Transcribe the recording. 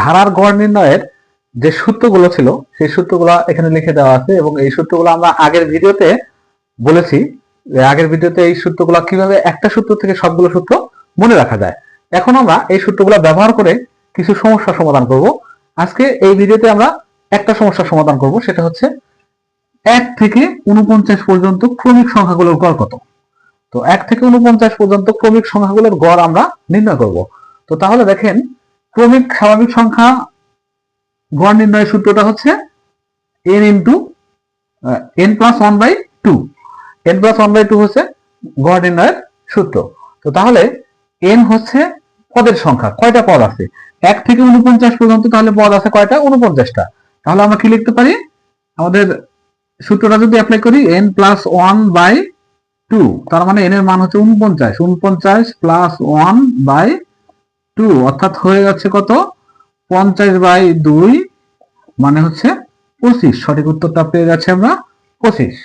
ধারার গড় নির্ণয়ের যে সূত্রগুলো ছিল সেই সূত্রগুলো এখানে লিখে দেওয়া আছে, এবং এই সূত্রগুলো আমরা আগের ভিডিওতে বলেছি যে আগের ভিডিওতে এই সূত্রগুলো কিভাবে একটা সূত্র থেকে সবগুলো সূত্র মনে রাখা যায়। এখন আমরা এই সূত্রগুলো ব্যবহার করে কিছু সমস্যার সমাধান করব। আজকে এই ভিডিওতে আমরা একটা সমস্যার সমাধান করব, সেটা হচ্ছে 1 থেকে 49 পর্যন্ত ক্রমিক সংখ্যাগুলোর গড় কত। তো 1 থেকে 49 পর্যন্ত ক্রমিক সংখ্যাগুলোর গড় আমরা নির্ণয় করব। তো তাহলে দেখেন, ক্রমিক স্বাভাবিক সংখ্যা গড় নির্ণয়ের সূত্রটা হচ্ছে n into n plus 1/2। n plus 1/2 হচ্ছে গড় নির্ণয়ের সূত্র। তো তাহলে n হচ্ছে পদের সংখ্যা, কয়টা পদ আছে 1 থেকে 49 পর্যন্ত, তাহলে পদ আছে কয়টা, 49টা। তাহলে আমরা কি লিখতে পারি, আমাদের সূত্রটা যদি অ্যাপ্লাই করি n প্লাস 1/2, তার মানে n এর মান হচ্ছে 49 প্লাস 1/2, অর্থাৎ হয়ে যাচ্ছে কত, 50/2 মানে হচ্ছে 25। সঠিক উত্তরটা পেয়ে যাচ্ছে আমরা 25।